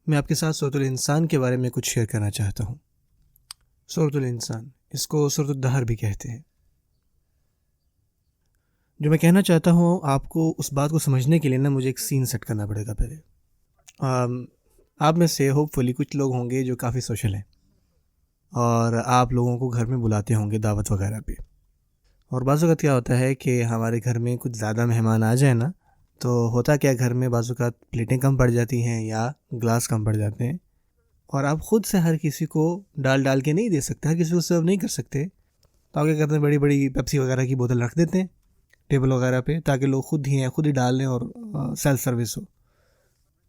میں آپ کے ساتھ سورۃ الانسان کے بارے میں کچھ شیئر کرنا چاہتا ہوں۔ سورۃ الانسان، اس کو سورۃ الدہر بھی کہتے ہیں۔ جو میں کہنا چاہتا ہوں آپ کو اس بات کو سمجھنے کے لیے نا مجھے ایک سین سیٹ کرنا پڑے گا پہلے۔ آپ میں سے ہوپ فلی کچھ لوگ ہوں گے جو کافی سوشل ہیں اور آپ لوگوں کو گھر میں بلاتے ہوں گے دعوت وغیرہ پہ، اور بعض اوقات کیا ہوتا ہے کہ ہمارے گھر میں کچھ زیادہ مہمان آ جائیں نا تو ہوتا کیا گھر میں بعض اوقات پلیٹیں کم پڑ جاتی ہیں یا گلاس کم پڑ جاتے ہیں، اور آپ خود سے ہر کسی کو ڈال کے نہیں دے سکتے، ہر کسی کو سرو نہیں کر سکتے، تو آپ کیا کرتے ہیں بڑی بڑی پیپسی وغیرہ کی بوتل رکھ دیتے ہیں ٹیبل وغیرہ پہ تاکہ لوگ خود ہی ڈال لیں اور سیلف سروس ہو۔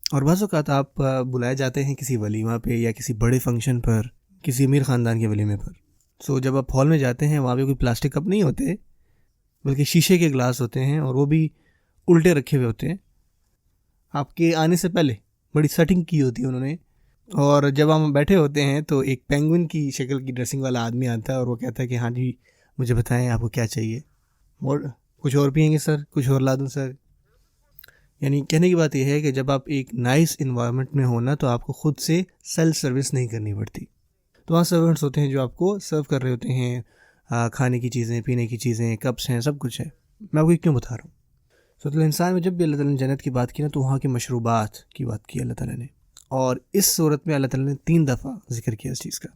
اور بعض اوقات آپ بلائے جاتے ہیں کسی ولیمہ پہ یا کسی بڑے فنکشن پر، کسی امیر خاندان کے ولیمے پر، جب آپ ہال میں جاتے ہیں وہاں پہ کوئی پلاسٹک کپ نہیں ہوتے بلکہ شیشے کے گلاس ہوتے ہیں، اور وہ بھی الٹے رکھے ہوئے ہوتے ہیں۔ آپ کے آنے سے پہلے بڑی سیٹنگ کی ہوتی ہے انہوں نے، اور جب ہم بیٹھے ہوتے ہیں تو ایک پینگوئن کی شکل کی ڈریسنگ والا آدمی آتا ہے اور وہ کہتا ہے کہ ہاں جی مجھے بتائیں آپ کو کیا چاہیے، اور کچھ اور پئیں گے سر، کچھ اور لا دوں سر۔ یعنی کہنے کی بات یہ ہے کہ جب آپ ایک نائس انوائرمنٹ میں ہونا تو آپ کو خود سے سیلف سروس نہیں کرنی پڑتی، تو وہاں سرونٹس ہوتے ہیں جو آپ کو سرو کر رہے ہوتے ہیں، کھانے کی چیزیں، پینے کی چیزیں، کپس ہیں، سب کچھ ہے۔ میں آپ کو کیوں بتا رہا ہوں؟ سورۃ الانسان میں جب بھی اللہ تعالیٰ نے جنت کی بات کی نا تو وہاں کے مشروبات کی بات کی اللہ تعالیٰ نے، اور اس صورت میں اللہ تعالیٰ نے 3 دفعہ ذکر کیا اس چیز کا۔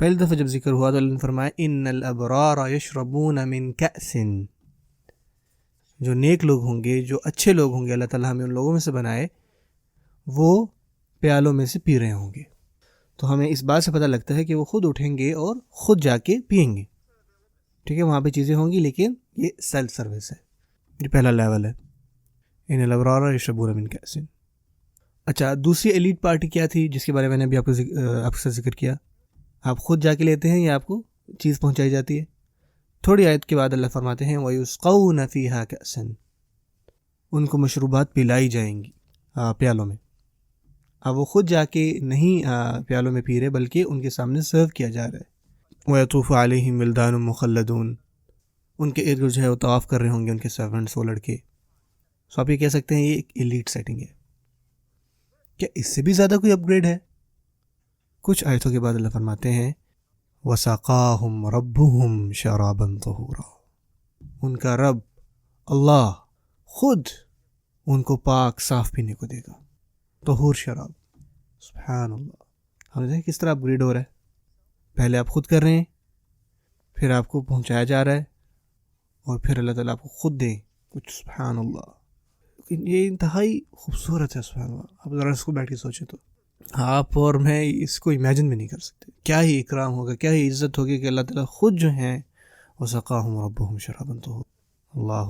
پہلی دفعہ جب ذکر ہوا تو اللہ نے فرمایا ان الابرار یشربون من کأس، جو نیک لوگ ہوں گے، جو اچھے لوگ ہوں گے، اللہ تعالیٰ ہمیں ان لوگوں میں سے بنائے، وہ پیالوں میں سے پی رہے ہوں گے۔ تو ہمیں اس بات سے پتہ لگتا ہے کہ وہ خود اٹھیں گے اور خود جا کے پئیں گے، ٹھیک ہے، وہاں پہ چیزیں ہوں گی لیکن یہ سیلف سروس ہے، یہ پہلا لیول ہے، ان الابرار یشربون من کأس۔ اچھا، دوسری ایلیٹ پارٹی کیا تھی جس کے بارے میں نے ابھی آپ سے ذکر کیا؟ آپ خود جا کے لیتے ہیں یا آپ کو چیز پہنچائی جاتی ہے؟ تھوڑی آیت کے بعد اللہ فرماتے ہیں وَيُسْقَوْنَ فِيهَا كَأْسًا، ان کو مشروبات پلائی جائیں گی پیالوں میں۔ اب وہ خود جا کے نہیں پیالوں میں پی رہے بلکہ ان کے سامنے سرو کیا جا رہا ہے۔ وَيَطُوفُ عَلَيْهِمْ وِلْدَانٌ مُخَلَّدُونَ، ان کے ارد گرد جو ہے وہ طواف کر رہے ہوں گے ان کے سرونٹس، وہ لڑکے۔ سو آپ یہ کہہ سکتے ہیں یہ ایک ایلیٹ سیٹنگ ہے۔ کیا اس سے بھی زیادہ کوئی اپ گریڈ ہے؟ کچھ آیتوں کے بعد اللہ فرماتے ہیں وَسَقَاهُمْ رَبُّهُمْ شَرَابًا طَهُورًا، ان کا رب اللہ خود ان کو پاک صاف پینے کو دے گا، طہور شراب۔ سبحان اللہ، ہم دیکھیں کس طرح اپ گریڈ ہو رہا ہے۔ پہلے آپ خود کر رہے ہیں، پھر آپ کو پہنچایا جا رہا ہے، اور پھر اللہ تعالیٰ آپ کو خود دیں کچھ۔ سبحان اللہ، یہ انتہائی خوبصورت ہے۔ سبحان اللہ، آپ ذرا اس کو بیٹھ کے سوچیں تو آپ اور میں اس کو امیجن بھی نہیں کر سکتے، کیا ہی اکرام ہوگا، کیا ہی عزت ہوگی کہ اللہ تعالیٰ خود جو ہیں وَسَقَاهُمْ رَبُّهُمْ شَرَابًا طَهُورًا۔ اللہ